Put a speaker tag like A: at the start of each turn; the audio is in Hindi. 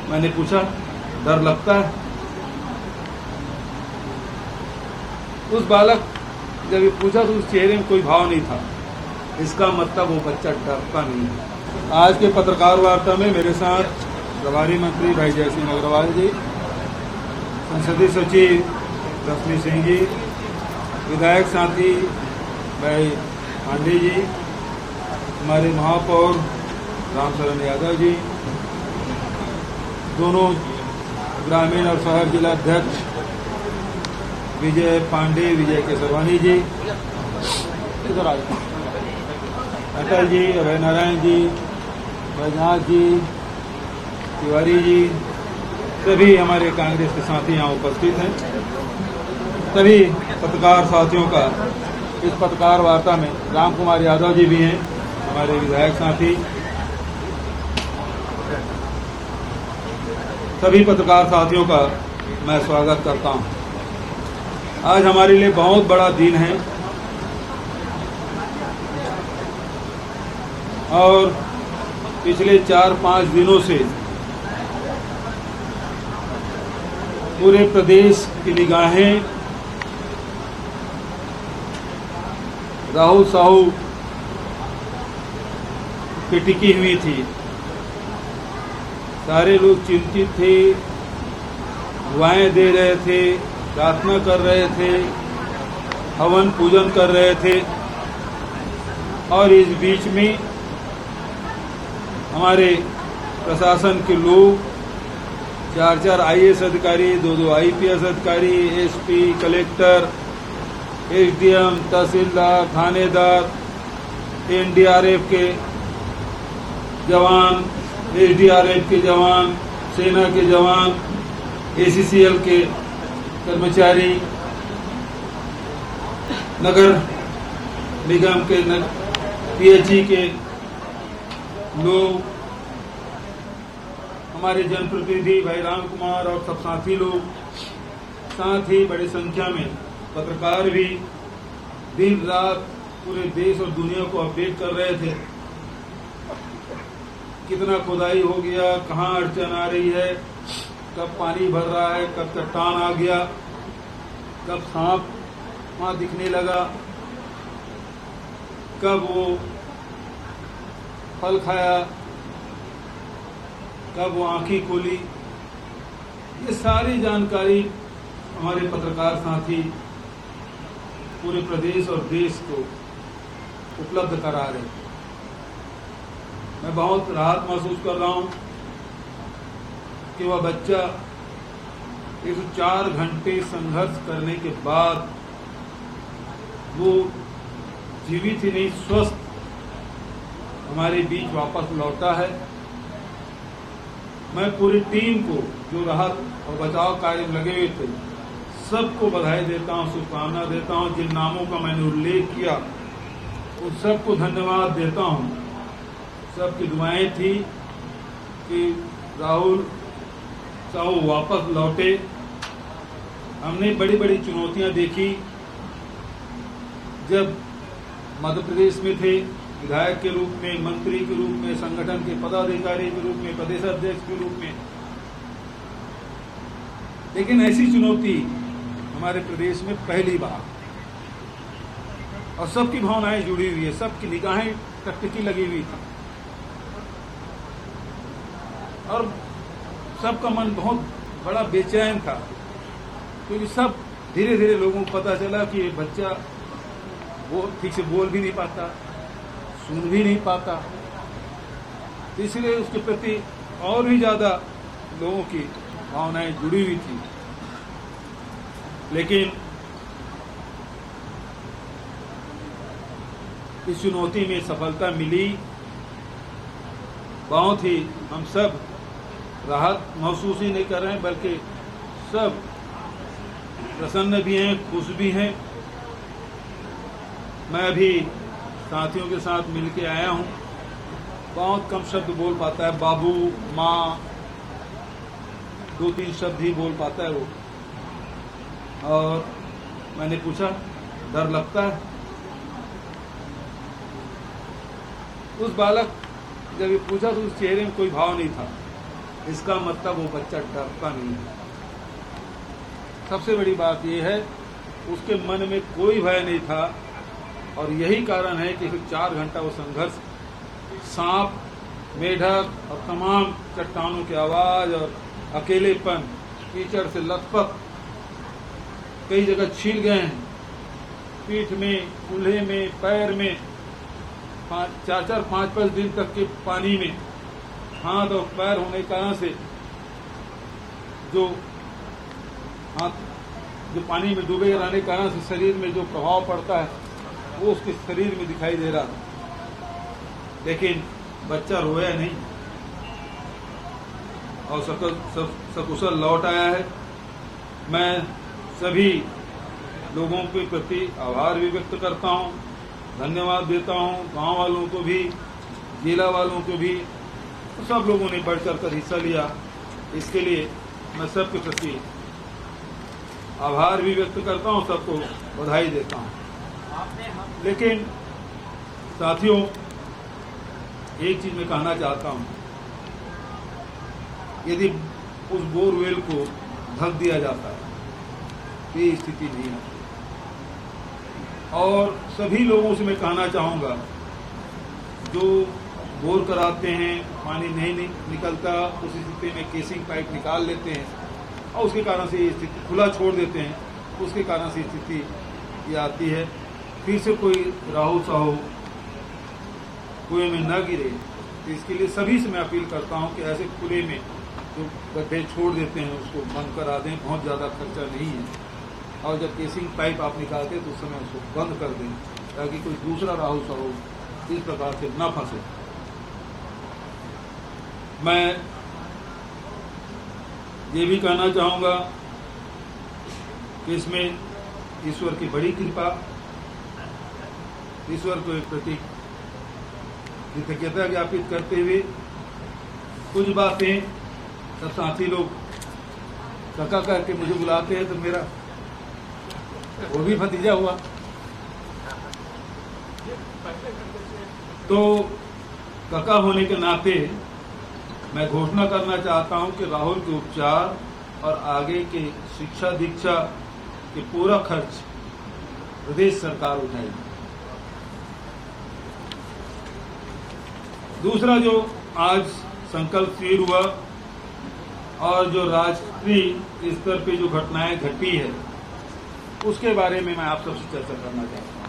A: मैंने पूछा, डर लगता है? उस बालक जब ये पूछा तो उस चेहरे में कोई भाव नहीं था। इसका मतलब वो बच्चा डरता नहीं है। आज के पत्रकार वार्ता में मेरे साथ प्रभारी मंत्री भाई जय सिंह अग्रवाल जी, संसदीय सचिव रश्मि सिंह जी, विधायक साथी भाई पांडे जी, हमारे महापौर रामशरण यादव जी, दोनों ग्रामीण और शहर जिला अध्यक्ष विजय पांडे, विजय केसरवानी जी, अटल जी, अभय नारायण जी, बैजनाथ जी, तिवारी जी, सभी हमारे कांग्रेस के साथी यहाँ उपस्थित हैं। सभी पत्रकार साथियों का इस पत्रकार वार्ता में राम कुमार यादव जी भी हैं, हमारे विधायक साथी, सभी पत्रकार साथियों का मैं स्वागत करता हूं। आज हमारे लिए बहुत बड़ा दिन है और पिछले 4-5 दिनों से पूरे प्रदेश की निगाहें राहुल साहू पे टिकी हुई थी। सारे लोग चिंतित थे, दुआएं दे रहे थे, प्रार्थना कर रहे थे, हवन पूजन कर रहे थे और इस बीच में हमारे प्रशासन के लोग 4-4 आईएएस अधिकारी, 2-2 आईपीएस अधिकारी, एसपी, कलेक्टर, एसडीएम, तहसीलदार, थानेदार, एनडीआरएफ के जवान, एसडीआरएफ के जवान, सेना के जवान, एसीसीएल के कर्मचारी, नगर निगम के पीएचई के लोग, हमारे जनप्रतिनिधि भाई राम कुमार और सब साथी लोग, साथ ही बड़ी संख्या में पत्रकार भी दिन रात पूरे देश और दुनिया को अपडेट कर रहे थे। कितना खुदाई हो गया, कहाँ अड़चन आ रही है, कब पानी भर रहा है, कब चट्टान आ गया, कब सांप वहां दिखने लगा, कब वो फल खाया, कब वो आंखें खोली। ये सारी जानकारी हमारे पत्रकार साथी पूरे प्रदेश और देश को उपलब्ध करा रहे हैं। मैं बहुत राहत महसूस कर रहा हूं कि वह बच्चा 104 घंटे संघर्ष करने के बाद वो जीवित ही नहीं, स्वस्थ हमारे बीच वापस लौटा है। मैं पूरी टीम को जो राहत और बचाव कार्य में लगे हुए थे सबको बधाई देता हूं, शुभकामना देता हूं। जिन नामों का मैंने उल्लेख किया उन सबको धन्यवाद देता हूं। सबकी दुआएं थी कि राहुल साहू वापस लौटे। हमने बड़ी बड़ी चुनौतियां देखी जब मध्य प्रदेश में थे, विधायक के रूप में, मंत्री के रूप में, संगठन के पदाधिकारी के रूप में, प्रदेश अध्यक्ष के रूप में। लेकिन ऐसी चुनौती हमारे प्रदेश में पहली बार, और सबकी भावनाएं जुड़ी हुई है, सबकी निगाहें टकटकी लगी हुई थी और सबका मन बहुत बड़ा बेचैन था, क्योंकि सब धीरे धीरे लोगों को पता चला कि ये बच्चा वो ठीक से बोल भी नहीं पाता, सुन भी नहीं पाता, इसलिए उसके प्रति और भी ज्यादा लोगों की भावनाएं जुड़ी हुई थी। लेकिन इस चुनौती में सफलता मिली। बहुत ही हम सब राहत महसूस ही नहीं कर रहे हैं, बल्कि सब प्रसन्न भी हैं, खुश भी हैं। मैं अभी साथियों के साथ मिलके आया हूं। बहुत कम शब्द बोल पाता है, बाबू, माँ, 2-3 शब्द ही बोल पाता है वो। और मैंने पूछा, डर लगता है? उस बालक जब ये पूछा तो उस चेहरे में कोई भाव नहीं था। इसका मतलब वो बच्चा डरता नहीं है। सबसे बड़ी बात यह है, उसके मन में कोई भय नहीं था, और यही कारण है कि 4 घंटा वो संघर्ष, सांप, मेढक और तमाम चट्टानों की आवाज और अकेलेपन, कीचड़ से लथपथ, कई जगह छील गए हैं, पीठ में, कूल्हे में, पैर में, 4-4, 5-5 दिन तक के पानी में हाथ और पैर होने के कारण से जो पानी में डूबे रहने के कारण से शरीर में जो प्रभाव पड़ता है वो उसके शरीर में दिखाई दे रहा था। लेकिन बच्चा रोया नहीं और सकुशल लौट आया है। मैं सभी लोगों के प्रति आभार भी व्यक्त करता हूं, धन्यवाद देता हूं, गांव वालों को भी, जिला वालों को भी, तो सब लोगों ने बढ़ चढ़ कर हिस्सा लिया। इसके लिए मैं सबके प्रति आभार भी व्यक्त करता हूं, सबको बधाई देता हूं। लेकिन साथियों, एक चीज मैं कहना चाहता हूं, यदि उस बोरवेल को ढक दिया जाता है तो ये स्थिति नहीं आती। और सभी लोगों से मैं कहना चाहूंगा, जो बोर कराते हैं, पानी नहीं निकलता, उस स्थिति में केसिंग पाइप निकाल लेते हैं और उसके कारण से ये स्थिति, खुला छोड़ देते हैं, उसके कारण से स्थिति ये आती है। फिर से कोई राहु साहू कुएं में न गिरे, तो इसके लिए सभी से मैं अपील करता हूं कि ऐसे खुले में जो गड्ढे छोड़ देते हैं उसको बंद करा दें, बहुत ज़्यादा खर्चा नहीं है। और जब केसिंग पाइप आप निकालते हैं तो उस समय उसको बंद कर दें, ताकि कोई दूसरा राहु साहू इस प्रकार से न फंसे। मैं ये भी कहना चाहूँगा कि इसमें ईश्वर की बड़ी कृपा, ईश्वर को एक प्रति कृतज्ञता ज्ञापित करते हुए कुछ बातें सब साथी लोग काका करके मुझे बुलाते हैं, तो मेरा वो भी भतीजा हुआ। तो काका होने के नाते मैं घोषणा करना चाहता हूं कि राहुल के उपचार और आगे के शिक्षा दीक्षा के पूरा खर्च प्रदेश सरकार उठाएगी। दूसरा, जो आज संकल्प शिविर हुआ और जो राष्ट्रीय स्तर पे जो घटनाएं घटी है, उसके बारे में मैं आप सबसे चर्चा करना चाहता हूं।